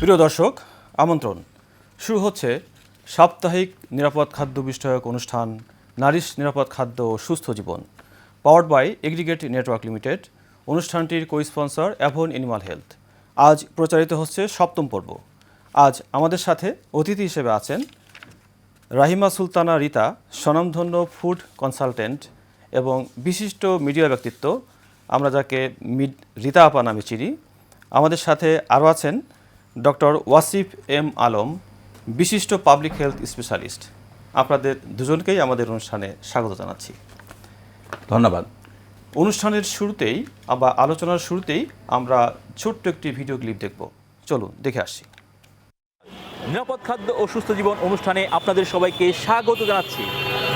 প্রিয় দর্শক, আমন্ত্রণ। শুরু হচ্ছে সাপ্তাহিক নিরাপদ খাদ্য বিষয়ক অনুষ্ঠান নারিশ নিরাপদ খাদ্য ও সুস্থ জীবন, powered by Aggregate network limited. অনুষ্ঠানটির কো-স্পন্সর অ্যাভন অ্যানিমাল হেলথ। আজ প্রচারিত হচ্ছে ৭ম পর্ব। আজ আমাদের সাথে অতিথি হিসেবে আছেন রাহিমা সুলতানা রিতা, স্বনামধন্য ফুড কনসালটেন্ট এবং বিশিষ্ট মিডিয়া ব্যক্তিত্ব, আমরা যাকে রিতা আপা নামে চিনি। আমাদের সাথে আরও আছেন ডক্টর ওয়াসিফ এম আলম, বিশিষ্ট পাবলিক হেলথ স্পেশালিস্ট। আপনাদের দুজনকেই আমাদের অনুষ্ঠানে স্বাগত জানাচ্ছি। ধন্যবাদ। অনুষ্ঠানের শুরুতেই বা আলোচনার শুরুতেই আমরা ছোট্ট একটি ভিডিও ক্লিপ দেখব। চলুন দেখে আসি। নিরাপদ খাদ্য ও সুস্থ জীবন অনুষ্ঠানে আপনাদের সবাইকে স্বাগত জানাচ্ছি।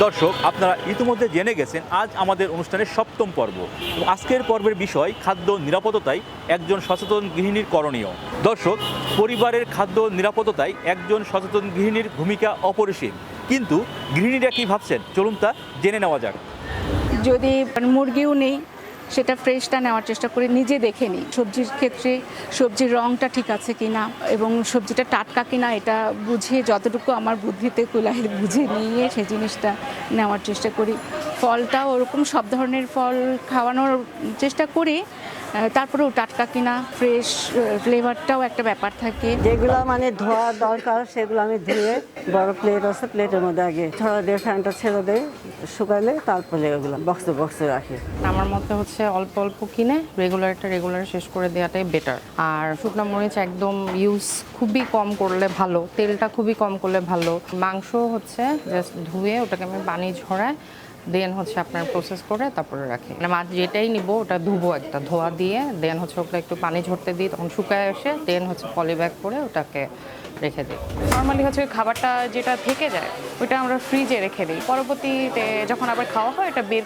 দর্শক, আপনারা ইতিমধ্যে জেনে গেছেন আজ আমাদের অনুষ্ঠানের ৭ম পর্ব। আজকের পর্বের বিষয় খাদ্য নিরাপত্তায় একজন সচেতন গৃহিণীর করণীয়। দর্শক, পরিবারের খাদ্য নিরাপত্তায় একজন সচেতন গৃহিণীর ভূমিকা অপরিসীম। কিন্তু গৃহিণীরা কী ভাবছেন, চলুন তা জেনে নেওয়া যাক। যদি মুরগিও নেই, সেটা ফ্রেশটা নেওয়ার চেষ্টা করি, নিজে দেখে নিই। সবজির ক্ষেত্রে সবজির রঙটা ঠিক আছে কিনা এবং সবজিটা টাটকা কিনা এটা বুঝে, যতটুকু আমার বুদ্ধিতে কুলায় বুঝে নিয়ে সেই জিনিসটা নেওয়ার চেষ্টা করি। ফলটাও ওরকম সব ধরনের ফল খাওয়ানোর চেষ্টা করি, তারপরেও টাটকা কিনা, ফ্রেশ, ফ্লেভারটাও একটা ব্যাপার থাকে। যেগুলো মানে ধোয়া দরকার সেগুলো আমি ধুয়ে বড় প্লেট আছে, প্লেটের মধ্যে আগে ছড়া দিয়ে ফ্যানটা ছেড়ে দেয়, শুকাইলে তারপরে ওগুলো বক্সে বক্সে রাখি। আমার মতে হচ্ছে অল্প অল্প কিনে রেগুলার শেষ করে দেওয়াটাই বেটার। আর শুকনো মরিচ একদম ইউজ খুবই কম করলে ভালো, তেলটা খুবই কম করলে ভালো। মাংস হচ্ছে জাস্ট ধুয়ে ওটাকে আমি পানি ঝরায় দেন হচ্ছে আপনার প্রসেস করে তারপরে রাখি। মানে মাছ যেটাই নিব ওটা ধুবো, একটা ধোয়া দিয়ে দেন হচ্ছে ওটা একটু পানি ঝরতে দিই, তখন শুকায় এসে দেন হচ্ছে পলিব্যাগ করে ওটাকে রেখে দিই। নর্মালি হচ্ছে খাবারটা যেটা থেকে যায় ওইটা আমরা ফ্রিজে রেখে দিই, পরবর্তীতে যখন আবার খাওয়া হয় এটা বের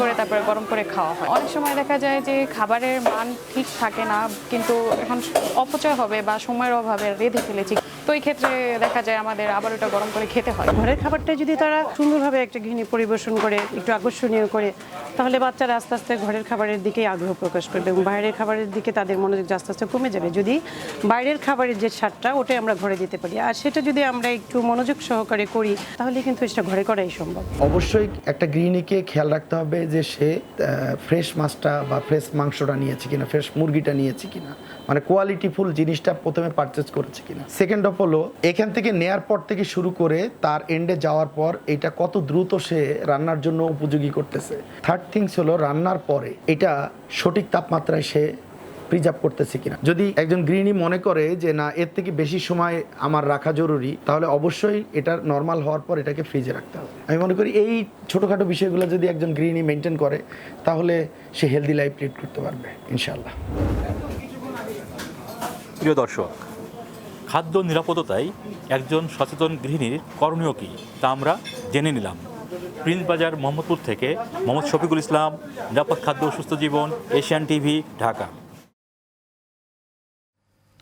করে তারপরে গরম করে খাওয়া হয়। অনেক সময় দেখা যায় যে খাবারের মান ঠিক থাকে না, কিন্তু এখন অপচয় হবে বা সময়ের অভাবে রেঁধে ফেলেছি, তো এই ক্ষেত্রে দেখা যায় আমাদের আবার ওটা গরম করে খেতে হয়। ঘরের খাবারটা যদি তারা সুন্দরভাবে একটা গৃহিণী পরিবেশন করে, একটু আকর্ষণীয় করে, তাহলে বাচ্চারা আস্তে আস্তে ঘরের খাবারের দিকেই আগ্রহ প্রকাশ করবে এবং বাইরের খাবারের দিকে তাদের মনোযোগ আস্তে আস্তে কমে যাবে যদি বাইরের খাবারের যে স্বাদটা ওটাই আমরা ঘরে দিতে পারি। আর সেটা যদি আমরা একটু মনোযোগ সহকারে করি তাহলে কিন্তু সেটা ঘরে করাই সম্ভব। অবশ্যই একটা গৃহিণীকে খেয়াল রাখতে হবে যে সে ফ্রেশ মাছটা বা ফ্রেশ মাংসটা নিয়েছে কিনা, ফ্রেশ মুরগিটা নিয়েছে কিনা, মানে কোয়ালিটিফুল জিনিসটা প্রথমে পারচেজ করেছে কিনা। সেকেন্ড অফ হলো এখান থেকে নেয়ার পর থেকে শুরু করে তার এন্ডে যাওয়ার পর এটা কত দ্রুত সে রান্নার জন্য উপযোগী করতেছে। থার্ড থিংস হলো রান্নার পরে এটা সঠিক তাপমাত্রায় সে প্রিজার্ভ করতেছে কিনা। যদি একজন গৃহিণী মনে করে যে না এর থেকে বেশি সময় আমার রাখা জরুরি, তাহলে অবশ্যই এটা নর্মাল হওয়ার পর এটাকে ফ্রিজে রাখতে হবে। আমি মনে করি এই ছোটোখাটো বিষয়গুলো যদি একজন গৃহিণী মেনটেন করে তাহলে সে হেলদি লাইফ লিড করতে পারবে ইনশাআল্লাহ। প্রিয় দর্শক, খাদ্য নিরাপত্তায় একজন সচেতন গৃহিণীর করণীয় কী তা আমরা জেনে নিলাম। প্রিন্স বাজার মোহাম্মদপুর থেকে মোহাম্মদ শফিকুল ইসলাম, নিরাপদ খাদ্য ও সুস্থ জীবন, এশিয়ান টিভি, ঢাকা।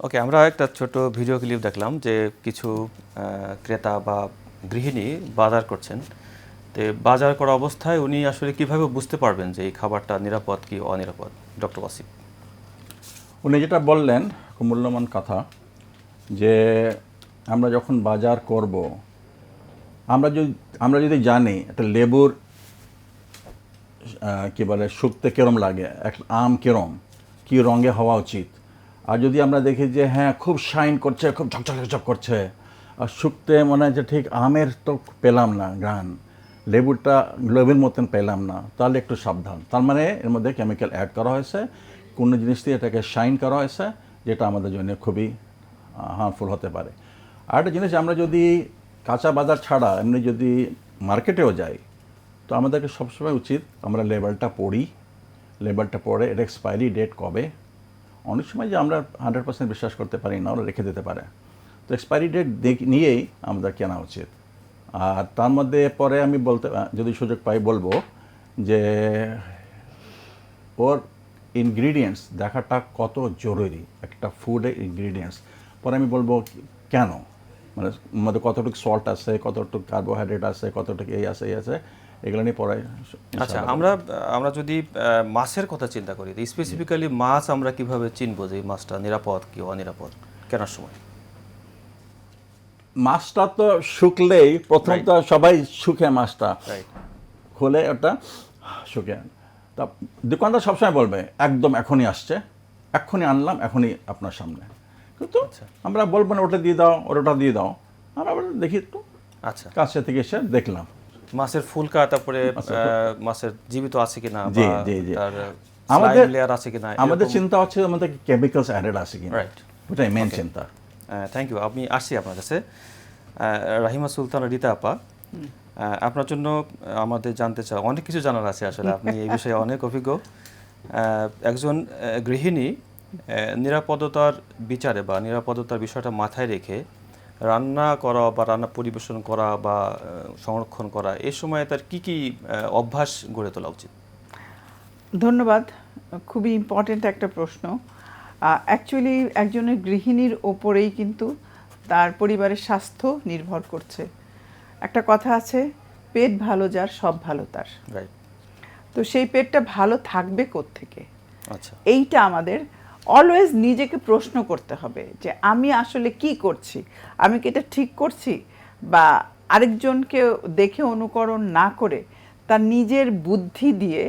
ওকে, আমরা একটা ছোট ভিডিও ক্লিপ দেখলাম যে কিছু ক্রেতা বা গৃহিণী বাজার করছেন। তো বাজার করা অবস্থায় উনি আসলে কিভাবে বুঝতে পারবেন যে এই খাবারটা নিরাপদ কি অনিরাপদ? ডক্টর ওয়াসিফ, উনি যেটা বললেন খুব মূল্যবান কথা, যে আমরা যখন বাজার করব আমরা যদি জানি একটা লেবুর কী বলে শুকতে কিরম লাগে, একটা আম কিরম কী রঙে হওয়া উচিত, আর যদি আমরা দেখি যে হ্যাঁ খুব শাইন করছে, খুব ঝকঝক করছে, আর শুকতে মনে হয় যে ঠিক আমের তো পেলাম না গ্রান, লেবুর মতন পেলাম না, তাহলে একটু সাবধান। তার মানে এর মধ্যে কেমিক্যাল অ্যাড করা হয়েছে, কোনো জিনিস দিয়ে এটাকে শাইন করা হয়েছে, যেটা আমাদের জন্য খুবই হার্মফুল হতে পারে। আর একটা জিনিস, আমরা যদি কাঁচা বাজার ছাড়া এমনি যদি মার্কেটেও যাই, তো আমাদেরকে সবসময় উচিত আমরা লেবেলটা পড়ে এর এক্সপায়ারি ডেট কবে। অনেক সময় যে আমরা 100% বিশ্বাস করতে পারি না, ওরা রেখে দিতে পারে, তো এক্সপায়ারি ডেট নিয়েই আমাদের কেনা উচিত। আর তার মধ্যে পরে আমি যদি সুযোগ পাই বলবো যে ওর ইনগ্রিডিয়েন্টস দেখাটা কত জরুরি, একটা ফুডের ইনগ্রিডিয়েন্টস। পরে আমি বলবো কেন, মানে মধ্যে কতটুকু সল্ট আছে, কতটুকু কার্বোহাইড্রেট আছে, কতটুকু এই আছে, এগুলো নিয়ে পড়াই। আচ্ছা, আমরা যদি মাছের কথা চিন্তা করি, স্পেসিফিক্যালি মাছ আমরা কিভাবে চিনবো যে মাছটা নিরাপদ কি অনিরাপদ? কেনার সময়? মাছটা তো শুকলেই প্রথম তো সবাই শুকে মাছটা রাইট, খুলে ওটা শুকে, তা দোকানদার সবসময় বলবে একদম এখনই আসছে, এখনই আনলাম, এখনই আপনার সামনে। কিন্তু আমরা বলবো না ওটা দিয়ে দাও, ওটা দিয়ে দাও, আমরা আবার দেখি একটু আচ্ছা। কাছে থেকে এসে দেখলাম মাছের ফুলকা, তারপরে মাছের জীবিত আছে কিনা, জি, বা জি, জি। তার আমাদের লেয়ার আছে কিনা, আমাদের এরকম- চিন্তা হচ্ছে আমাদের কেমিক্যালস অ্যাডেড আছে কিনা, রাইট। ওটাই মেন চিন্তা। Thank you. আমি আসছি আপনার কাছে। রাহিমা সুলতানা, রীতা আপা, আপনার জন্য আমাদের জানতে চাই, অনেক কিছু জানার আছে আসলে, আপনি এই বিষয়ে অনেক অভিজ্ঞ। একজন গৃহিণী নিরাপদতার বিচারে বা নিরাপদতার বিষয়টা মাথায় রেখে রান্না করা বা রান্না পরিবেশন করা বা সংরক্ষণ করা, এই সময় তার কি কি অভ্যাস গড়ে তোলা উচিত? ধন্যবাদ, খুবই ইম্পর্টেন্ট একটা প্রশ্ন। অ্যাকচুয়ালি একজনের গৃহিণীর ওপরেই কিন্তু তার পরিবারের স্বাস্থ্য নির্ভর করছে। একটা কথা আছে, পেট ভালো যার সব ভালো তার। রাইট। তো সেই পেটটা ভালো থাকবে কোত্থেকে, আচ্ছা, এইটা আমাদের অলওয়েজ নিজেকে প্রশ্ন করতে হবে যে আমি আসলে কি করছি, আমি কি এটা ঠিক করছি, বা আরেকজনকে দেখে অনুকরণ না করে তার নিজের বুদ্ধি দিয়ে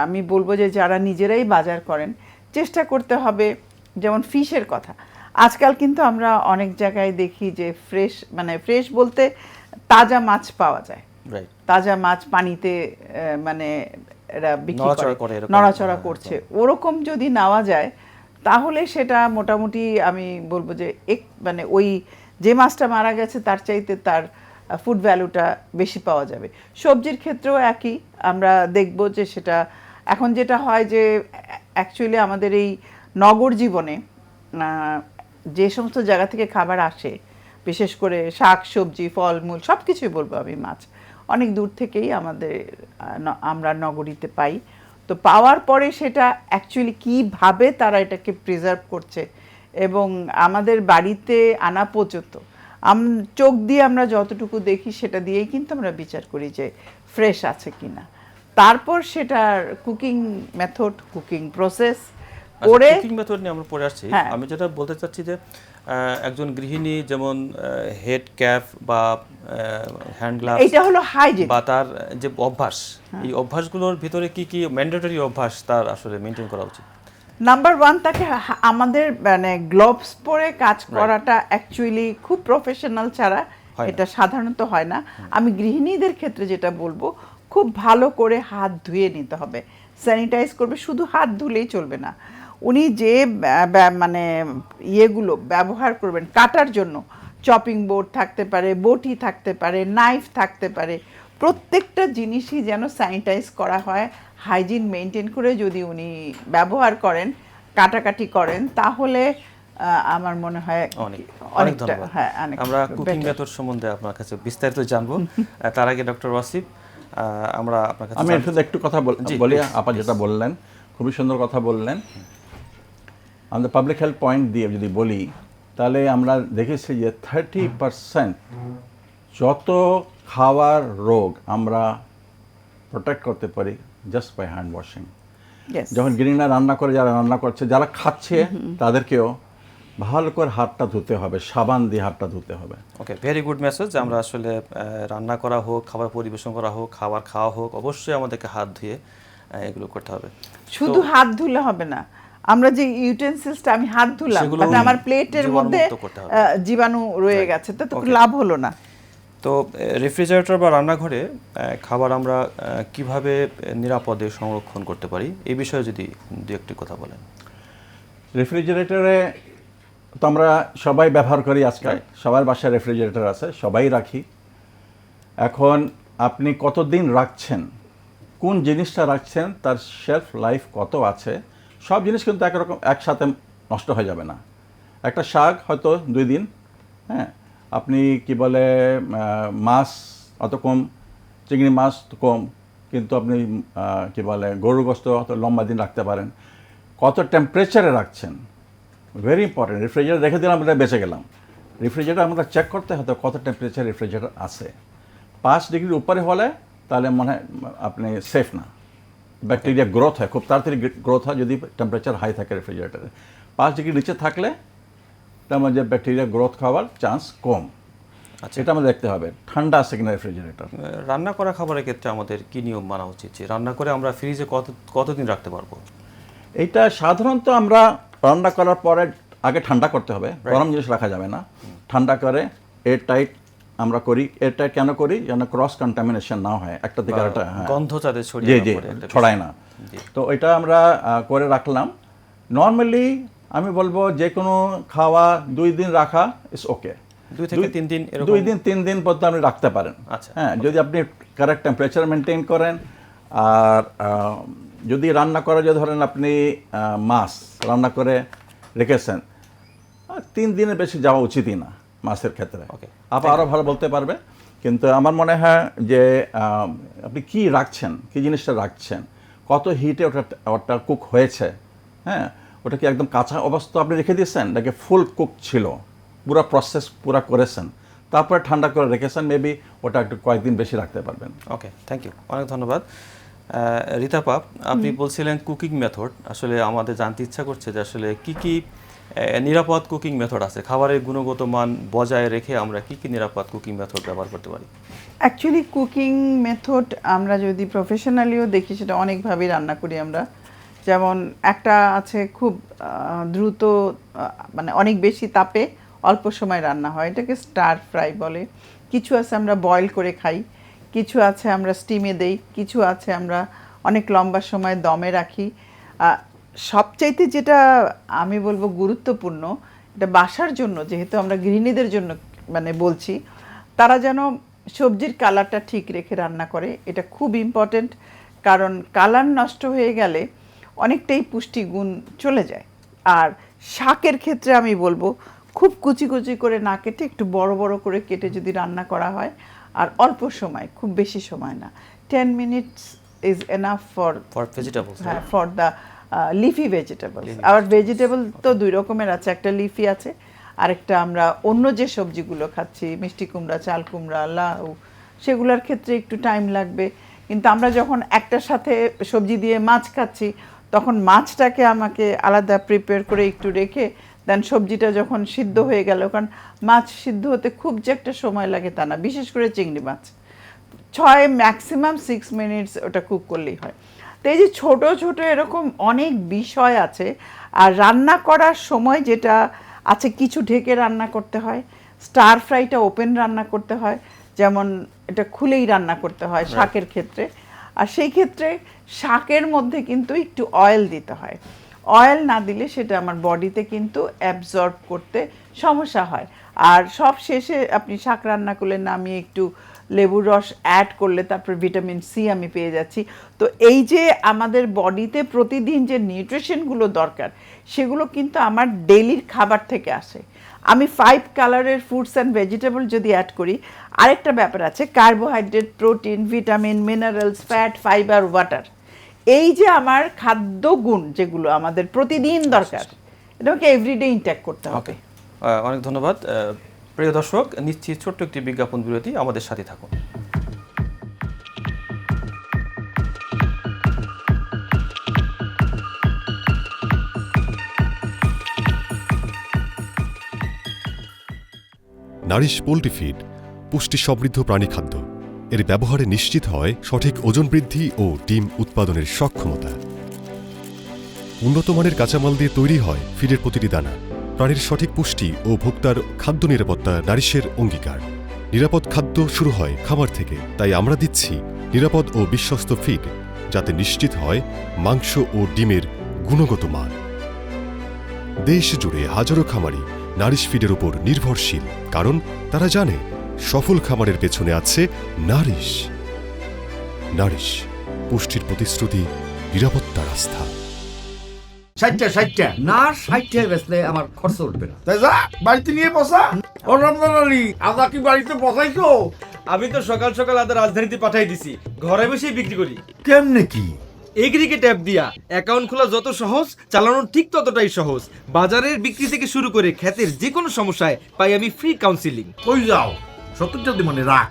আমি বলবো যে যারা নিজেরাই বাজার করেন চেষ্টা করতে হবে। যেমন ফিশের কথা, আজকাল কিন্তু আমরা অনেক জায়গায় দেখি যে ফ্রেশ বলতে তাজা মাছ পাওয়া যায়, রাইট। তাজা মাছ পানিতে মানে এরা বিক্রি নড়াচড়া করে করে, এরকম। নড়াচড়া করছে, ওরকম যদি নেওয়া যায় তাহলে সেটা মোটামুটি আমি বলবো যে মানে ওই যে মাছটা মারা গেছে তার চাইতে তার ফুড ভ্যালুটা বেশি পাওয়া যাবে। সবজির ক্ষেত্রেও একই, আমরা দেখব যে সেটা এখন যেটা হয় যে অ্যাকচুয়ালি আমাদের এই নগর জীবনে যে সমস্ত জায়গা থেকে খাবার আসে, বিশেষ করে শাক সবজি ফলমূল সব কিছুই বলবো আমি, মাছ অনেক দূর থেকেই আমরা নগরীতে পাই। তো পাওয়ার পরে সেটা অ্যাকচুয়ালি কীভাবে তারা এটাকে প্রিজার্ভ করছে, এবং আমাদের বাড়িতে আনা পর্যন্ত চোখ দিয়ে আমরা যতটুকু দেখি সেটা দিয়েই কিন্তু আমরা বিচার করি যে ফ্রেশ আছে কিনা। তারপর সেটার কুকিং মেথড, কুকিং প্রসেস করে, কুকিং মেথড নিয়ে আমরা পরে আসছি। হ্যাঁ। আমি যেটা বলতে চাচ্ছি যে একজন গৃহিণী যেমন হেড ক্যাপ বা হ্যান্ড গ্লাভস, এইটা হলো হাইজিন বা তার যে অভ্যাস, এই অভ্যাসগুলোর ভিতরে কি কি ম্যান্ডেটরি অভ্যাস তার আসলে মেনটেন করা উচিত? নাম্বার ওয়ান, তাকে আমাদের মানে গ্লোভস পরে কাজ করাটা অ্যাকচুয়ালি খুব প্রফেশনাল ছাড়া এটা সাধারণত হয় না। আমি গৃহিণীদের ক্ষেত্রে যেটা বলবো, খুব ভালো করে হাত ধুয়ে নিতে হবে, স্যানিটাইজ করবে, শুধু হাত ধুলেই চলবে না। উনি যে মানে ইয়েগুলো ব্যবহার করবেন কাটার জন্য, চপিং বোর্ড থাকতে পারে, বটি থাকতে পারে, নাইফ থাকতে পারে, প্রত্যেকটা জিনিসই যেন স্যানিটাইজ করা হয়, হাইজিন মেনটেন করে যদি উনি ব্যবহার করেন, কাটাকাটি করেন, তাহলে আমার মনে হয় অনেক ধন্যবাদ। হ্যাঁ, আমরা কুকিং মেথড সম্বন্ধে আপনার কাছে বিস্তারিত জানবো। তার আগে ডক্টর ওয়াসিফ, আমরা আপনার কাছে আমি শুধু একটু কথা বলি, আপা যেটা বললেন খুবই সুন্দর কথা বললেন। আমাদের পাবলিক হেলথ পয়েন্ট দিয়ে যদি বলি, তাহলে আমরা দেখেছি যে 30% যত খাওয়ার রোগ আমরা প্রোটেক্ট করতে পারি জাস্ট বাই হ্যান্ড ওয়াশিং। যখন গৃহিণীরা রান্না করে, যারা রান্না করছে, যারা খাচ্ছে, তাদেরকেও ভালো করে হাতটা ধুতে হবে, সাবান দিয়ে হাতটা ধুতে হবে। ওকে, ভেরি গুড মেসেজ। আমরা আসলে রান্না করা হোক, খাবার পরিবেশন করা হোক, খাবার খাওয়া হোক, অবশ্যই আমাদেরকে হাত ধুয়ে এগুলো করতে হবে। শুধু হাত ধুলে হবে না, আমরা যে ইউটেন্সিলসটা আমি হাত ধুলাম, তাতে আমার প্লেটের মধ্যে জীবাণু রয়ে গেছে, তো লাভ হলো না। তো রেফ্রিজারেটর বা রান্নাঘরে খাবার আমরা কিভাবে নিরাপদে সংরক্ষণ করতে পারি, এই বিষয়ে যদি দু একটি কথা বলেন। রেফ্রিজারেটরে তো আমরা সবাই ব্যবহার করি, আজকাল সবার বাসায় রেফ্রিজারেটর আছে, সবাই রাখি। এখন আপনি কতদিন রাখছেন, কোন জিনিসটা রাখছেন, তার শেলফ লাইফ কত আছে, সব জিনিস কিন্তু একরকম একসাথে নষ্ট হয়ে যাবে না। একটা শাক হয়তো 2 দিন, হ্যাঁ, আপনি কি বলে মাছ অত কম, চিংড়ি মাছ তো কম, কিন্তু আপনি কি বলে গরুর গোশত অত লম্বা দিন রাখতে পারেন। কত টেম্পারেচারে রাখছেন, ভেরি ইম্পর্টেন্ট। রেফ্রিজারেটর রেখে দিলাম, আমরা বেঁচে গেলাম। রেফ্রিজারেটর আমরা চেক করতে হয়তো কত টেম্পারেচার রেফ্রিজারেটর আছে। 5 ডিগ্রির উপরে হলে তাহলে মনে হয় আপনি সেফ না, ব্যাকটেরিয়া গ্রোথ হয়, খুব তাড়াতাড়ি গ্রোথ হয় যদি টেম্পারেচার হাই থাকে রেফ্রিজারেটরে। 5 ডিগ্রি নিচে থাকলে তার মধ্যে ব্যাকটেরিয়া গ্রোথ খাওয়ার চান্স কম। আচ্ছা। এটা আমাদের দেখতে হবে। ঠান্ডা আছে কিনা রেফ্রিজারেটর। রান্না করা খাবারের ক্ষেত্রে আমাদের কি নিয়ম মানা উচিত, যে রান্না করে আমরা ফ্রিজে কতদিন রাখতে পারবো? এইটা সাধারণত আমরা রান্না করার পরে আগে ঠান্ডা করতে হবে, গরম জিনিস রাখা যাবে না। ঠান্ডা করে এয়ার টাইট আমরা করি। এয়ার টাইট কেন করি? যেন ক্রস কন্টামিনেশন না হয়, একটা থেকে আরেকটা গন্ধ যাতে জি ছড়িয়ে জি ছড়ায় না। তো এটা আমরা করে রাখলাম। নর্মালি আমি বলবো যে কোনো খাওয়া 2 দিন রাখা ইজ ওকে। 2 থেকে 3 দিন, 2 দিন 3 দিন পর্যন্ত আপনি রাখতে পারেন। আচ্ছা। হ্যাঁ, যদি আপনি কারেক্ট টেম্পারেচার মেনটেন করেন। আর যদি রান্না করে, যে ধরেন আপনি মাছ রান্না করে রেখেছেন, 3 দিনের বেশি যাওয়া উচিতই না মাছের ক্ষেত্রে। আপনি আরও ভালো বলতে পারবে। কিন্তু আমার মনে হয় যে আপনি কি রাখছেন, কি জিনিসটা রাখছেন, কত হিটে ওটা কুক হয়েছে। হ্যাঁ, ওটা কি একদম কাঁচা অবস্থা আপনি রেখে দিয়েছেন, নাকি ফুল কুক ছিল, পুরো প্রসেস পুরো করেছেন, তারপরে ঠান্ডা করে রেখেছেন, মেবি ওটা একটু কয়েকদিন বেশি রাখতে পারবেন। ওকে, থ্যাংক ইউ, অনেক ধন্যবাদ। রিতাপা, আপনি বলছিলেন কুকিং মেথড। আসলে আমাদের জানতে ইচ্ছা করছে যে আসলে কি নিরাপদ কুকিং মেথড আছে, খাবারের গুণগত মান বজায় রেখে আমরা কি নিরাপদ কুকিং মেথড ব্যবহার করতে পারি? অ্যাকচুয়ালি কুকিং মেথড আমরা যদি প্রফেশনালিও দেখি, সেটা অনেকভাবেই রান্না করি আমরা। যেমন একটা আছে খুব দ্রুত, মানে অনেক বেশি তাপে অল্প সময় রান্না হয়, এটাকে স্টার ফ্রাই বলে। কিছু আছে আমরা বয়েল করে খাই, কিছু আছে আমরা স্টিমে দেই, কিছু আছে আমরা অনেক লম্বা সময় দমে রাখি। সবচাইতে যেটা আমি বলবো গুরুত্বপূর্ণ, এটা বাসার জন্য, যেহেতু আমরা গৃহিণীদের জন্য মানে বলছি, তারা যেন সবজির কালারটা ঠিক রেখে রান্না করে। এটা খুব ইম্পর্টেন্ট, কারণ কালার নষ্ট হয়ে গেলে অনেকটাই পুষ্টিগুণ চলে যায়। আর শাকের ক্ষেত্রে আমি বলবো খুব কুচি কুচি করে না কেটে একটু বড় বড় করে কেটে যদি রান্না করা হয়, আর অল্প সময়, খুব বেশি সময় না, 10 minutes is enough for vegetables. হ্যাঁ, for the leafy vegetables. আর ভেজিটেবল তো 2 রকমের আছে, একটা লিফি আছে, আরেকটা আমরা অন্য যে সবজিগুলো খাচ্ছি, মিষ্টি কুমড়া, চাল কুমড়া, লাউ, সেগুলোর ক্ষেত্রে একটু টাইম লাগবে। কিন্তু আমরা যখন একটার সাথে সবজি দিয়ে মাছ খাচ্ছি, তখন মাছটাকে আমাকে আলাদা প্রিপেয়ার করে একটু রেখে দেন সবজিটা যখন সিদ্ধ হয়ে গেল, কারণ মাছ সিদ্ধ হতে খুব যে একটা সময় লাগে তা না, বিশেষ করে চিংড়ি মাছ 6 ম্যাক্সিমাম 6 মিনিটস ওটা কুক করলেই হয়। তো এই যে ছোট ছোট এরকম অনেক বিষয় আছে। আর রান্না করার সময় যেটা আছে, কিছু ঢেকে রান্না করতে হয়, স্টার ফ্রাইটা ওপেন রান্না করতে হয়, যেমন এটা খুলেই রান্না করতে হয় শাকের ক্ষেত্রে। আর সেই ক্ষেত্রে শাকের মধ্যে কিন্তু একটু অয়েল দিতে হয়। অয়েল না দিলে সেটা আমার বডিতে কিন্তু অ্যাবজর্ব করতে সমস্যা হয়। আর সব শেষে আপনি শাক রান্না করলে নামিয়ে একটু লেবুর রস অ্যাড করলে তারপর ভিটামিন সি আমি পেয়ে যাচ্ছি। তো এই যে আমাদের বডিতে প্রতিদিন যে নিউট্রিশনগুলো দরকার, সেগুলো কিন্তু আমার ডেইলির খাবার থেকে আসে। আমি 5 কালারের ফ্রুটস অ্যান্ড ভেজিটেবল যদি অ্যাড করি, আরেকটা ব্যাপার আছে, carbohydrate, protein, vitamin, minerals, fat, fibre, water. এই যে আমার খাদ্য গুণ যেগুলো আমাদের প্রতিদিন দরকার, এটাকে এভরিডে ইনটেক করতে হবে। অনেক ধন্যবাদ। প্রিয় দর্শক, নিচ্ছি ছোট্ট একটি বিজ্ঞাপন বিরতি, আমাদের সাথে থাকুন। নারিশ পোল্ট্রি ফিড পুষ্টি সমৃদ্ধ প্রাণী খাদ্য। এর ব্যবহারে নিশ্চিত হয় সঠিক ওজন বৃদ্ধি ও ডিম উৎপাদনের সক্ষমতা। উন্নত মানের কাঁচামাল দিয়ে তৈরি হয় ফিডের প্রতিটি দানা। প্রাণীর সঠিক পুষ্টি ও ভোক্তার খাদ্য নিরাপত্তা নারিশের অঙ্গীকার। নিরাপদ খাদ্য শুরু হয় খামার থেকে, তাই আমরা দিচ্ছি নিরাপদ ও বিশ্বস্ত ফিড, যাতে নিশ্চিত হয় মাংস ও ডিমের গুণগত মান। দেশ জুড়ে হাজারো খামারি নারিশ ফিডের উপর নির্ভরশীল, কারণ তারা জানে সফল খামারের পেছনে আছে নারিশ। নারিশ, পুষ্টির প্রতিশ্রুতি, নিরাপত্তার আস্থা। 60 না 60 বেচলে আমার খরচ উঠবে না। তাই যা বাড়িতে নিয়ে বসা। ও রমজান আলী, আদা কি বাড়িতে বসাইছো? আমি তো সকাল সকাল আদা রাজধানীতে পাঠাই দিছি, ঘরে বসেই বিক্রি করি। কেমনে কি? এগ্রিগেট অ্যাপ দিয়া অ্যাকাউন্ট খোলা যত সহজ, চালানো ঠিক ততটাই সহজ। বাজারের বিক্রি থেকে শুরু করে ক্ষেতের যে কোনো সমস্যায় পাই আমি ফ্রি কাউন্সিলিং। কই যাও 70টা দিমানে রাখ।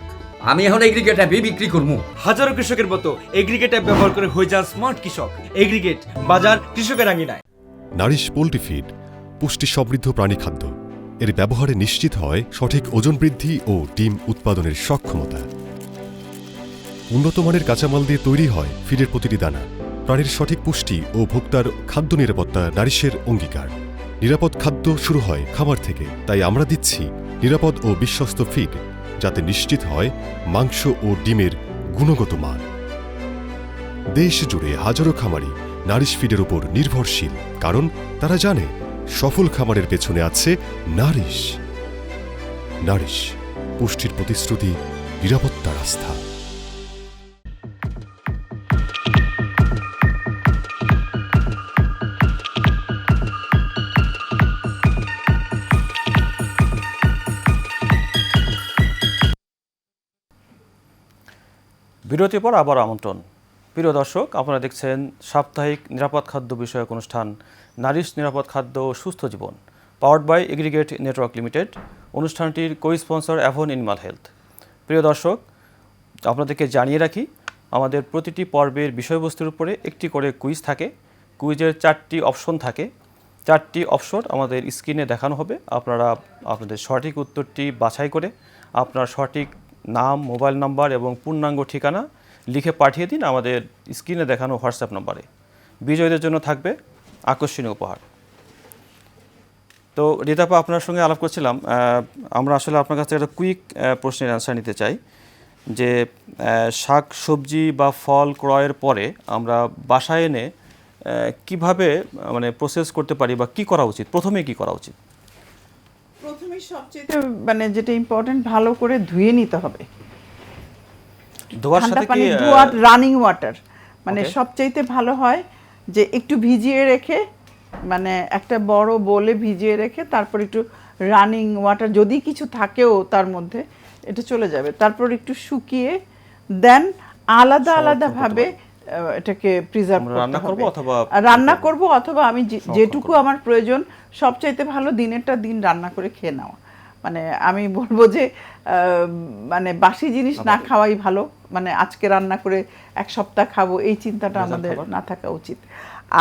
আমি এখন এগ্রিগেট অ্যাপে বিক্রি করবো। হাজারো কৃষকের মতো এগ্রিগেট অ্যাপ ব্যবহার করে হয়ে যান স্মার্ট কৃষক। এগ্রিগেট, বাজার কৃষকের আঙিনায়। নারিশ পোল্ট্রি ফিড পুষ্টি সমৃদ্ধ প্রাণী খাদ্য। এর ব্যবহারে নিশ্চিত হয় সঠিক ওজন বৃদ্ধি ও ডিম উৎপাদনের সক্ষমতা। উন্নত মানের কাঁচামাল দিয়ে তৈরি হয় ফিডের প্রতিটি দানা। প্রাণীর সঠিক পুষ্টি ও ভোক্তার খাদ্য নিরাপত্তা নারিশের অঙ্গীকার। নিরাপদ খাদ্য শুরু হয় খামার থেকে, তাই আমরা দিচ্ছি নিরাপদ ও বিশ্বস্ত ফিড, যাতে নিশ্চিত হয় মাংস ও ডিমের গুণগত মান। দেশ জুড়ে হাজারো খামারি নারিশ ফিডের উপর নির্ভরশীল, কারণ তারা জানে সফল খামারের পেছনে আছে নারিশ। নারিশ, পুষ্টির প্রতিশ্রুতি, নিরাপত্তার আস্থা। বিরতির পর আবার আমন্ত্রণ। প্রিয় দর্শক, আপনারা দেখছেন সাপ্তাহিক নিরাপদ খাদ্য বিষয়ক অনুষ্ঠান নারিশ নিরাপদ খাদ্য ও সুস্থ জীবন, powered by Aggregate network limited. অনুষ্ঠানটির কো-স্পন্সর অ্যাভন এনিম্যাল হেলথ। প্রিয় দর্শক, আপনাদেরকে জানিয়ে রাখি, আমাদের প্রতিটি পর্বের বিষয়বস্তুর উপরে একটি করে কুইজ থাকে। কুইজের 4টি অপশন থাকে। 4টি অপশন আমাদের স্ক্রিনে দেখানো হবে। আপনারা আপনাদের সঠিক উত্তরটি বাছাই করে আপনার সঠিক নাম, মোবাইল নাম্বার এবং পূর্ণাঙ্গ ঠিকানা লিখে পাঠিয়ে দিন আমাদের স্ক্রিনে দেখানো হোয়াটসঅ্যাপ নম্বরে। বিজয়ীদের জন্য থাকবে আকর্ষণীয় উপহার। তো রিতাপা, আপনার সঙ্গে আলাপ করছিলাম, আমরা আসলে আপনার কাছে একটা কুইক প্রশ্নের অ্যান্সার নিতে চাই যে শাক সবজি বা ফল ক্রয়ের পরে আমরা বাসায় এনে কিভাবে মানে প্রসেস করতে পারি বা কি করা উচিত, প্রথমে কি করা উচিত? প্রথমে সবচেয়ে মানে যেটা ইম্পর্টেন্ট, ভালো করে ধুয়ে নিতে হবে। ধোয়ার সাথে কি রানিং ওয়াটার, মানে সবচাইতে ভালো হয় যে একটু ভিজিয়ে রেখে, মানে একটা বড় বোলে ভিজিয়ে রেখে তারপর একটু রানিং ওয়াটার, যদি কিছু থাকেও তার মধ্যে, এটা চলে যাবে। তারপর একটু শুকিয়ে দেন আলাদা আলাদাভাবে এটাকে প্রিজার্ভ রান্না করব, অথবা আমি যেটুকু আমার প্রয়োজন, সবচাইতে ভালো দিনেরটা দিন রান্না করে খেয়ে নেওয়া। মানে আমি বলবো যে মানে বাসি জিনিস না খাওয়াই ভালো। মানে আজকে রান্না করে এক সপ্তাহ খাবো, এই চিন্তাটা আমাদের না থাকা উচিত।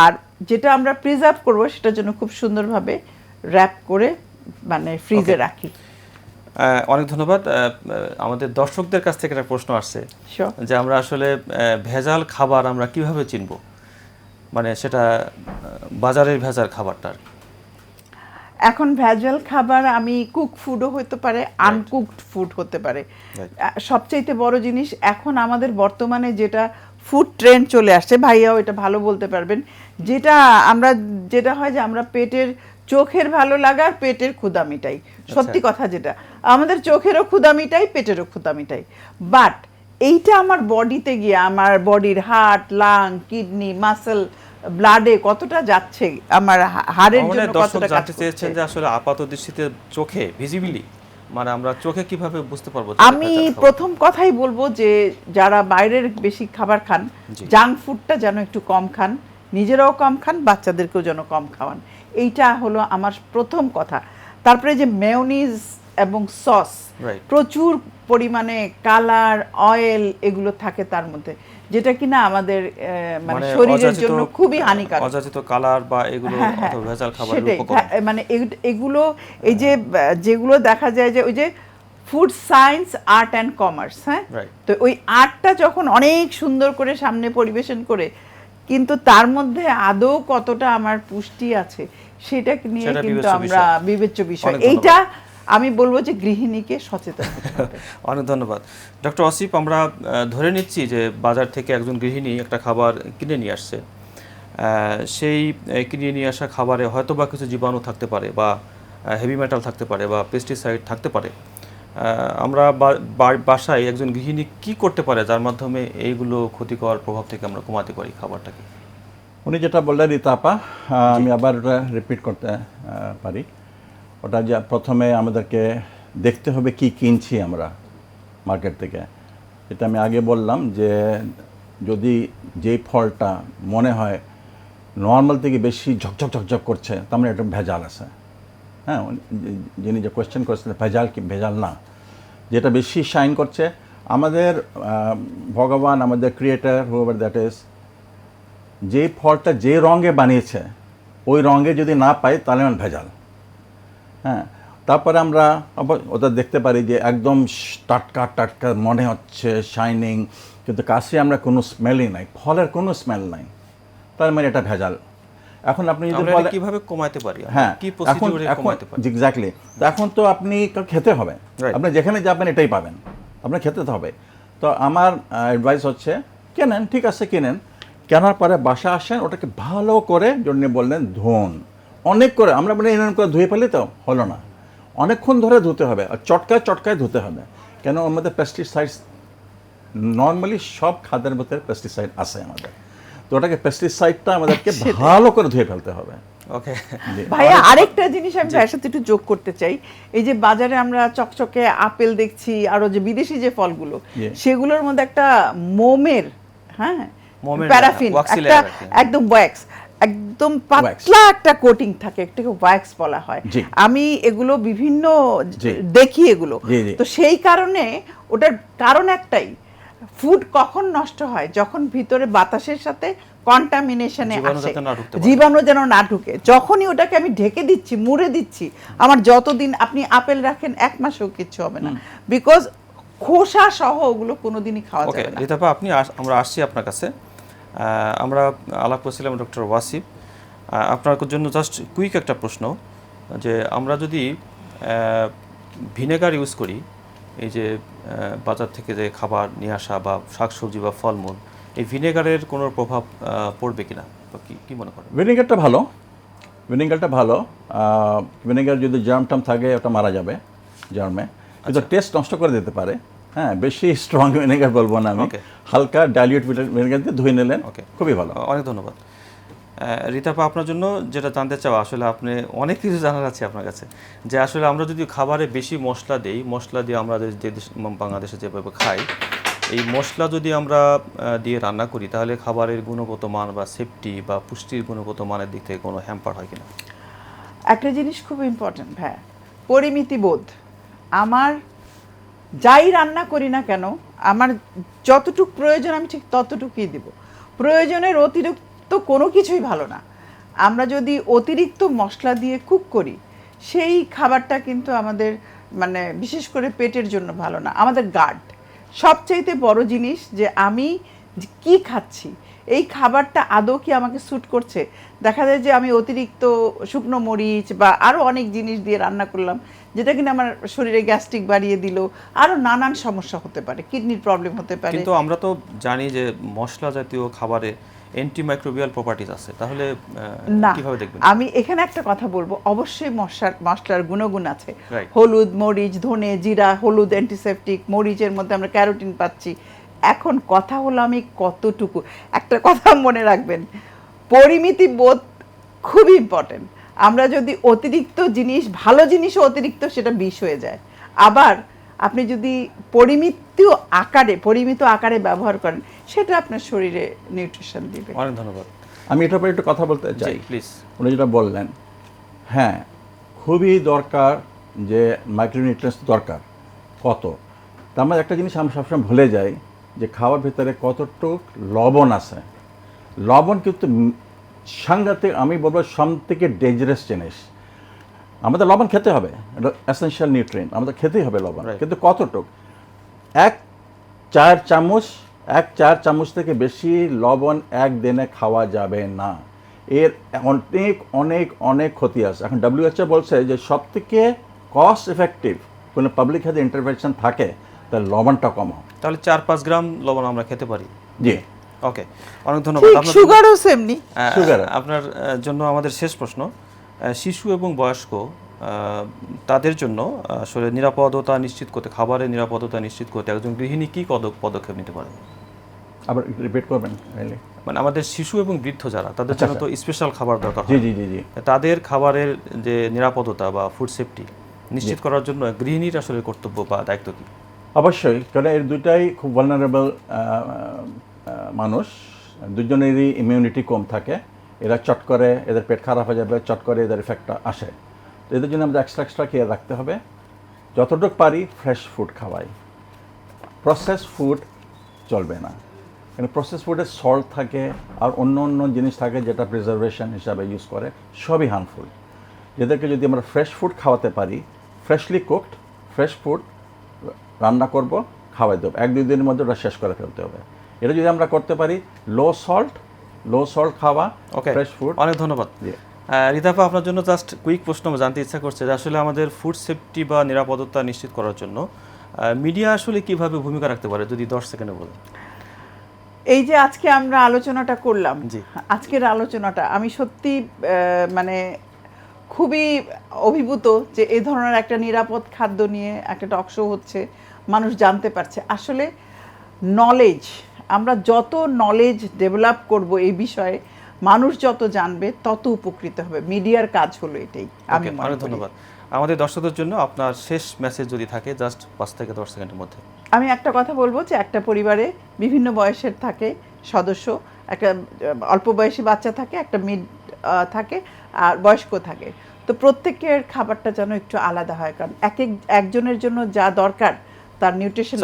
আর যেটা আমরা প্রিজার্ভ করব, সেটার জন্য খুব সুন্দরভাবে র্যাপ করে মানে ফ্রিজে রাখি। অনেক ধন্যবাদ। আমাদের দর্শকদের কাছ থেকে একটা প্রশ্ন আসছে যে আমরা আসলে ভেজাল খাবার আমরা কিভাবে চিনব, মানে সেটা বাজারের ভেজাল খাবারটা। এখন ভেজাল খাবার আমি কুক ফুডও হতে পারে, আনকুকড ফুড হতে পারে। সবচাইতে বড় জিনিস এখন আমাদের বর্তমানে যেটা ফুড ট্রেন্ড চলে আসছে, ভাইয়াও এটা ভালো বলতে পারবেন, যেটা হয় যে আমরা পেটের চোখের ভালো লাগা আর পেটের ক্ষুধা মিটাই। সত্যি কথা, যেটা আমাদের চোখেরও ক্ষুধা মিটাই, পেটেরও ক্ষুধা মিটাই, বাট এইটা আমার বডিতে গিয়ে আমার বডির হার্ট, লাং, কিডনি, মাসল, ব্লাডে কতটা যাচ্ছে, আমার হাড়ের জন্য কতটা কাজ করছে। যে আসলে আপাত দৃষ্টিতে চোখে ভিজিবলি, মানে আমরা চোখে কিভাবে বুঝতে পারবো? আমি প্রথম কথাই বলবো যে যারা বাইরের বেশি খাবার খান, জাঙ্ক ফুডটা যেন একটু কম খান, নিজেরাও কম খান, বাচ্চাদেরকেও যেন কম খাওয়ান। এইটা হলো আমার প্রথম কথা। তারপরে যে মেয়োনিজ এবং সস, প্রচুর পরিমাণে কালার, অয়েল এগুলো থাকে তার মধ্যে, যেটা কিনা আমাদের মানে শরীরের জন্য খুবই হানিকারক। অযাচিত কালার বা এগুলো ভেজাল খাবারের উপকরণ, মানে এগুলো এই যে যেগুলো দেখা যায় যে ওই যে food science, art and commerce, হ্যাঁ, তো ওই আর্টটা যখন অনেক সুন্দর করে সামনে পরিবেশন করে, কিন্তু তার মধ্যে আদৌ কতটা আমার পুষ্টি আছে সেটা নিয়ে কিন্তু আমরা বিবেচ্য বিষয়। এইটা আমি বলবো যে গৃহিণীকে সচেতন হতে হবে। অনেক ধন্যবাদ ডক্টর আসিফ। আমরা ধরে নিচ্ছি যে বাজার থেকে একজন গৃহিণী একটা খাবার কিনে নিয়ে আসছে, সেই কিনে নিয়ে আসা খাবারে হয়তো বা কিছু জীবাণু থাকতে পারে, বা হেভি মেটাল থাকতে পারে, বা পেস্টিসাইড থাকতে পারে। আমরা বাসায় একজন গৃহিণী কি করতে পারে যার মাধ্যমে এইগুলো ক্ষতিকর প্রভাব থেকে আমরা কমাতে পারি খাবারটাকে? উনি যেটা বললেন রিতাপা, আমি আবার রিপিট করতে পারি। ওটা যে প্রথমে আমাদেরকে দেখতে হবে কি কিনছি আমরা মার্কেট থেকে। এটা আমি আগে বললাম যে যদি যেই ফলটা মনে হয় নর্মাল থেকে বেশি ঝকঝক ঝকঝক করছে, তার মানে এটা ভেজাল আছে। হ্যাঁ, যিনি যে কোয়েশ্চেন করেছেন ভেজাল কি ভেজাল না, যেটা বেশি শাইন করছে, আমাদের ভগবান, আমাদের ক্রিয়েটার, হুএভার দ্যাট ইজ, যে ফলটা যে রঙে বানিয়েছে ওই রঙে যদি না পাই তাহলে ভেজাল। হ্যাঁ, তারপরে আমরা ওটা দেখতে পারি যে একদম টাটকা টাটকা মনে হচ্ছে শাইনিং, কিন্তু কাছে আমরা কোনো স্মেলই নাই, ফলের কোনো স্মেল নাই, তার মানে এটা ভেজাল। এখন আপনি যদি আমরা কিভাবে কমাতে পারি, হ্যাঁ কি প্রসিডিউরে কমাতে পারি? এক্স্যাক্টলি, এখন তো আপনি খেতে হবে, আপনি যেখানে যাবেন এটাই পাবেন, আপনার খেতে তো হবে। তো আমার অ্যাডভাইস হচ্ছে কেনেন, ঠিক আছে কিনেন, কেনার পরে বাসা আসেন, ওটাকে ভালো করে জন্য বললেন ধুন, অনেক করে, আমরা মানে এরকম করে ধুয়ে ফেলি তো হলো না, অনেকক্ষণ ধরে ধুতে হবে, আর চটকায় চটকায় ধুতে হবে, কেন ওর মধ্যে পেস্টিসাইডস, নর্মালি সব খাদ্যের মধ্যে পেস্টিসাইড আছে আমাদের, তো ওটাকে পেস্টিসাইডটা আমাদেরকে ভালো করে ধুয়ে ফেলতে হবে। ওকে ভাইয়া, আরেকটা জিনিস আমি ভাইয়ের সাথে একটু যোগ করতে চাই, এই যে বাজারে আমরা চকচকে আপেল দেখছি, আরো যে বিদেশি যে ফলগুলো, সেগুলোর মধ্যে একটা মোমের, হ্যাঁ প্যারাফিন, একটা একদম ওয়্যাক্স, একদম পাতলা একটা কোটিং থাকে, একটাকে ওয়্যাক্স বলা হয়। আমি এগুলো বিভিন্ন দেখি এগুলো, তো সেই কারণে ওটার কারণ একটাই, ফুড কখন নষ্ট হয়, যখন ভিতরে বাতাসের সাথে কন্টামিনেশনে আসে, জীবাণু যেন না ঢুকে, যখনই ওটাকে আমি ঢেকে দিচ্ছি, মুড়ে দিচ্ছি, আমার যতদিন আপনি আপেল রাখেন 1 মাসেও কিছু হবে না, বিকজ খোসা সহ ওগুলো কোনোদিনই খাওয়া যাবে না। রিতাপা, আমরা আসছি আপনার কাছে, আমরা আলাপ করছিলাম ডক্টর ওয়াসিফ, আপনার জন্য জাস্ট কুইক একটা প্রশ্ন, যে আমরা যদি ভিনেগার ইউজ করি, এই যে বাজার থেকে যে খাবার নিয়ে আসা বা শাকসবজি বা ফলমূল, এই ভিনেগারের কোনো প্রভাব পড়বে কিনা, কি মনে করেন? ভিনেগারটা ভালো, ভিনেগারটা ভালো, ভিনেগার যদি জার্ম টার্ম থাকে ওটা মারা যাবে জার্মে, কিন্তু টেস্ট নষ্ট করে দিতে পারে। হ্যাঁ, বেশি স্ট্রং ভিনেগার বলবো না আমি, হালকা ডাইলিউট ভিনেগার দিয়ে ধুয়ে নিলেন, খুবই ভালো। অনেক ধন্যবাদ। রিতাপা, আপনার জন্য যেটা জানতে চাও, আসলে আপনি অনেক কিছু জানার আছে আপনার কাছে, যে আসলে আমরা যদি খাবারে বেশি মশলা দিই, মশলা দিয়ে আমরা যে বাংলাদেশে যেভাবে খাই, এই মশলা যদি আমরা দিয়ে রান্না করি, তাহলে খাবারের গুণগত মান বা সেফটি বা পুষ্টির গুণগত মানের দিক থেকে কোনো হ্যাম্পার হয় কিনা? একটা জিনিস খুব ইম্পর্টেন্ট, হ্যাঁ, পরিমিতি বোধ। আমার যাই রান্না করি না কেন, আমার যতটুকু প্রয়োজন আমি ঠিক ততটুকুই দিব, প্রয়োজনের অতিরিক্ত কোনো কিছুই ভালো না। আমরা যদি অতিরিক্ত মশলা দিয়ে কুক করি, সেই খাবারটা কিন্তু আমাদের মানে বিশেষ করে পেটের জন্য ভালো না। আমাদের গার্ড সবচাইতে বড় জিনিস, যে আমি কি খাচ্ছি, এই খাবারটা আদৌ কি আমাকে স্যুট করছে। দেখা যায় যে আমি অতিরিক্ত শুকনো মরিচ বা আরও অনেক জিনিস দিয়ে রান্না করলাম, যেটা কিনা আমার শরীরে গ্যাস্ট্রিক বাড়িয়ে দিল, আরও নানান সমস্যা হতে পারে, কিডনির প্রবলেম হতে পারে। কিন্তু আমরা তো জানি যে মশলা জাতীয় খাবারে অ্যান্টিমাইক্রোবিয়াল প্রপার্টিজ আছে, তাহলে কিভাবে দেখবেন? আমি এখানে একটা কথা বলবো, অবশ্যই মশলার গুণগুণ আছে। হলুদ, মরিচ, ধনে, জিরা, হলুদ অ্যান্টিসেপটিক, মরিচের মধ্যে আমরা ক্যারোটিন পাচ্ছি। এখন কথা হলো আমি কতটুকু, একটা কথা মনে রাখবেন, পরিমিতি বোধ খুব ইম্পর্টেন্ট। আমরা যদি অতিরিক্ত জিনিস, ভালো জিনিসও অতিরিক্ত, সেটা বিষ হয়ে যায়। আবার আপনি যদি পরিমিত আকারে ব্যবহার করেন, সেটা আপনার শরীরে নিউট্রিশন দিবে। অনেক ধন্যবাদ। আমি এটার উপরে একটু কথা বলতে চাই, প্লিজ। উনি যেটা বললেন, হ্যাঁ খুবই দরকার যে মাইক্রোনিউট্রিয়েন্টস দরকার, কত, তার মধ্যে একটা জিনিস আমরা সবসময় ভুলে যাই, যে খাওয়ার ভিতরে কতটুক লবণ আছে। লবণ কিন্তু সাংঘাতিক, আমি বলবো সব থেকে ডেঞ্জারাস জিনিস। আমাদের লবণ খেতে হবে, এটা এসেনশিয়াল নিউট্রিয়েন্ট, আমাদের খেতেই হবে লবণ, কিন্তু কতটুক, 1 চা চামচ থেকে বেশি লবণ একদিনে খাওয়া যাবে না, এর অনেক অনেক অনেক ক্ষতি আছে। এখন WHO বলছে যে সব থেকে কস্ট এফেক্টিভ কোনো পাবলিক হেলথ ইন্টারভেনশন থাকে, তাহলে লবণটা কমাও। তাহলে 4-5 গ্রাম লবণ আমরা খেতে পারি। জি, ওকে, অনেক ধন্যবাদ। সুগারও সেমনি। আপনার জন্য আমাদের শেষ প্রশ্ন, শিশু এবং বয়স্ক তাদের জন্য আসলে নিরাপদতা নিশ্চিত করতে, খাবারের নিরাপদতা নিশ্চিত করতে একজন গৃহিণী কি পদক্ষেপ নিতে পারে? আবার রিপিট করবেন। মানে আমাদের শিশু এবং বৃদ্ধ যারা, তাদের জন্য তো স্পেশাল খাবার দরকার। জি জি জি জি। তাদের খাবারের যে নিরাপদতা বা ফুড সেফটি নিশ্চিত করার জন্য গৃহিণীর আসলে কর্তব্য বা দায়িত্ব কি? অবশ্যই, কারণ এর দুইটাই খুব ভালনারেবল মানুষ, দুজনেরই ইমিউনিটি কম থাকে, এরা চট করে এদের পেট খারাপ হয়ে যাবে, চট করে এদের এফেক্টটা আসে। তো এদের জন্য আমাদের এক্সট্রা কেয়ার রাখতে হবে, যতটুকু পারি ফ্রেশ ফুড খাওয়াই, প্রসেস ফুড চলবে না, কারণ প্রসেস ফুডে সল্ট থাকে আর অন্য অন্য জিনিস থাকে যেটা প্রিজারভেশন হিসাবে ইউজ করে, সবই হার্মফুল। এদেরকে যদি আমরা ফ্রেশ ফুড খাওয়াতে পারি, ফ্রেশলি কুকড ফ্রেশ ফুড রান্না করব, খাওয়াই দেবো, 1-2 দিনের মধ্যে ওটা শেষ করে ফেলতে হবে। এটা যদি আমরা করতে পারি, লো সল্ট খাওয়া, ওকে, ফ্রেশ ফুড। অনেক ধন্যবাদ। রিতাপা, আপনার জন্য জাস্ট কুইক প্রশ্ন জানতে ইচ্ছা করছে যে আসলে আমাদের ফুড সেফটি বা নিরাপত্তা নিশ্চিত করার জন্য মিডিয়া আসলে কিভাবে ভূমিকা রাখতে পারে, যদি 10 সেকেন্ডে বলেন। এই যে আজকে আমরা আলোচনাটা করলাম, জি। আজকের আলোচনাটা আমি সত্যি মানে খুবই অভিভূত যে এই ধরনের একটা নিরাপদ খাদ্য নিয়ে একটা টক শো হচ্ছে, মানুষ জানতে পারছে। আসলে নলেজ, আমরা যত নলেজ ডেভেলপ করব এই বিষয়ে, মানুষ যত জানবে তত উপকৃত হবে। মিডিয়ার কাজ হলো এটাই। আমি ওকে, অনেক ধন্যবাদ। আমাদের দর্শকদের জন্য আপনার শেষ মেসেজ যদি থাকে, জাস্ট 5 থেকে 10 সেকেন্ডের মধ্যে। আমি একটা কথা বলবো যে একটা পরিবারে বিভিন্ন বয়সের থাকে সদস্য, একটা অল্প বয়সী বাচ্চা থাকে, একটা মিড থাকে, আর বয়স্ক থাকে। তো প্রত্যেকের খাবারটা যেন একটু আলাদা হয়, কারণ একজনের জন্য যা দরকার তার নিউট্রিশন,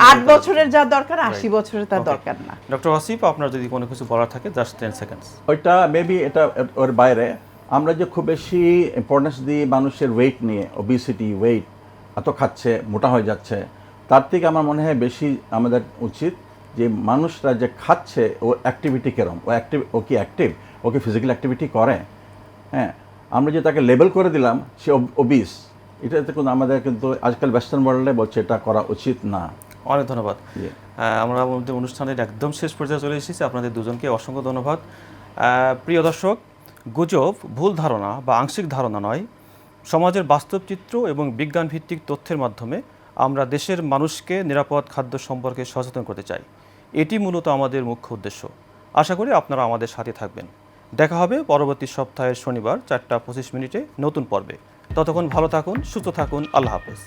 8 বছরের যা দরকার 80 বছরের তার দরকার না। ডক্টর আসিফ, আপনার যদি কোনো কিছু বলার থাকে, জাস্ট 10 সেকেন্ডস। ওইটা মেবি এটা ওর বাইরে আমরা যে খুব বেশি ইম্পর্টেন্স দিই মানুষের ওয়েট নিয়ে, ওবিসিটি, ওয়েট এত খাচ্ছে, মোটা হয়ে যাচ্ছে, তার থেকে আমার মনে হয় বেশি আমাদের উচিত যে মানুষরা যে খাচ্ছে ও অ্যাক্টিভিটি কেরম, ও কি অ্যাক্টিভ, ও কি ফিজিক্যাল অ্যাক্টিভিটি করে। হ্যাঁ, আমরা যে তাকে লেবেল করে দিলাম সে ওবিস, এটাতে কিন্তু আমাদের কিন্তু আজকাল ওয়েস্টার্ন ওয়ার্ল্ডে বলছে এটা করা উচিত না। অনেক ধন্যবাদ। আমরা আমাদের অনুষ্ঠানের একদম শেষ পর্যায়ে চলে এসেছি। আপনাদের দুজনকে অসংখ্য ধন্যবাদ। প্রিয় দর্শক, গুজব, ভুল ধারণা বা আংশিক ধারণা নয়, সমাজের বাস্তব চিত্র এবং বিজ্ঞানভিত্তিক তথ্যের মাধ্যমে আমরা দেশের মানুষকে নিরাপদ খাদ্য সম্পর্কে সচেতন করতে চাই। এটি মূলত আমাদের মুখ্য উদ্দেশ্য। আশা করি আপনারা আমাদের সাথে থাকবেন। দেখা হবে পরবর্তী সপ্তাহের শনিবার 4টা 25 মিনিটে নতুন পর্বে। ততক্ষণ ভালো থাকুন, সুস্থ থাকুন। আল্লাহ হাফেজ।